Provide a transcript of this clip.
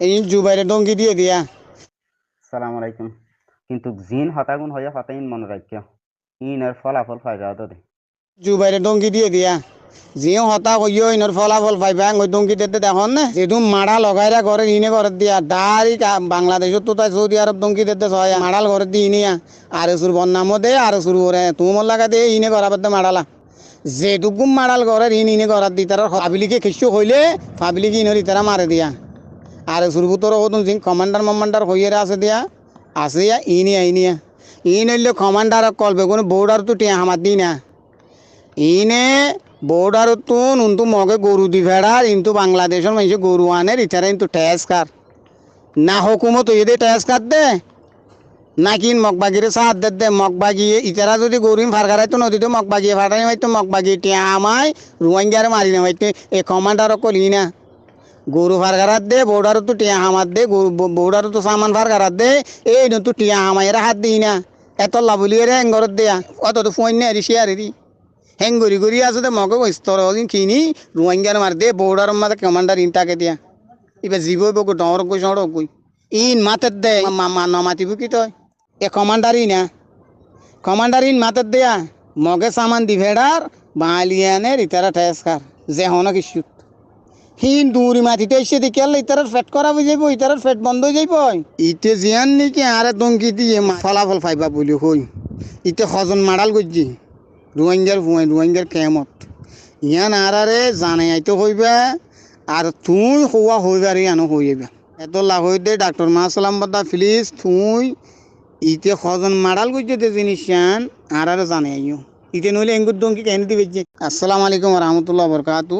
এই জুবাইরে ডঙ্কি দিয়ে দিয়া। সালাম আলাইকুম। কিন্তু জিন হতাগুন হইয়া হতাইন মনে রাখিও ইনের ফলাফল ফায়দা দে জুবাইরে ডঙ্কি দিয়ে দিয়া। যিও হতা কইও ইনর ফলাফল পাইবা ওই ডঙ্কি দিতে দেখুন না যেটু মাড়া লগাইরা ঘরে ইনে ঘরে দিয়া ডাইরেক্ট বাংলাদেশত তো তাই সৌদি আরব ডঙ্কি দিতে ছয় মাড়াল ঘরে দিয়ে ইনিয়া আর সুর বন্নামো দে আর সুর করে তোমার লাগা দে ইনে করা বাদ মাড়ালা যেটুকুম মাড়াল ঘরে ইনে করার দি তারা ফাবিলিকে খিস্যু হইলে ফাবিলিকে ইনর ইতারা মারে দিয়া আর সুরভুতর হতুন সিং কমান্ডার হইয়েরা আছে দিয়া আছে ইনিয়া ইন হইলে কমান্ডার কলবে কোনো বোর্ডার তো টিয়া হামার দি না ইনে বোর্ডার তো নুনতু মগে গরু দি ভেড়ার কিন্তু বাংলাদেশের মানুষ গরু আনের ইতারা কিন্তু ট্যাক্স না হুকুমত এদের ট্যাক্স দে না কিন মগবাগিরে সাহায্য দে মগবাগি ইতারা যদি গরু ফারগারাইতো নদীতে মগবাগিয়ে ফাটাই হয়তো মগবাগি টিয়া আমায় রোহিঙ্গারে মারি না হয়তো এ কমান্ডার কলি না গরু ফারগারাত দে বোর্ডার তো টিয়া হামাত দে বোর্ডার তো সামান ফারগারাত দে এই তো টিয়া হামাইরা হাত দিই না এত লাভলিয়ে রে হেঙ্গরত দেয়া অত তো ফোন নে শেয়ারে দি হেঙ্গরি গরি আছে দে মগে স্তর কিনি রোহিঙ্গার মার দে বোর্ডার মাঝে কমান্ডার ইন তাকে দিয়া এবার জীবই বকো ডর কই সড়ক কই ইন মাতের দে নমাতিব কি তয় এ কমান্ডার ইন মাতের দেয়া মগে সামান দি ভেড়ার বাঙালিয়ানের ইতারা ঠেসকার যে হন কিছু হিন দূরি মাটিতে এসে দেখি আল্লাহ ইতারার ফেট করা হয়ে যাইব ইতারার ফেট বন্ধ হয়ে যাইব ইতে জিয়ান নাকি আরে দঙ্কি দিয়ে ফলাফল পাইবা বলি হই ইতে সজন মাড়াল করছি রোহিঙ্গার কেমত ইয়ান আরে জানে আইতে হইবা আর তুই হওয়া হইবার ইয়ানো হইবা এত লাভ হই দে ডাক্তার মাসালাম বাদা প্লিজ তুই ইতে সজন মাড়াল করছে তে জিনিস আর জানে আইও ইতে নইলে এঙ্গুর দঙ্কি কেন দিবে আসসালামু আলাইকুম রহমতুল্লাহ বরকাতু।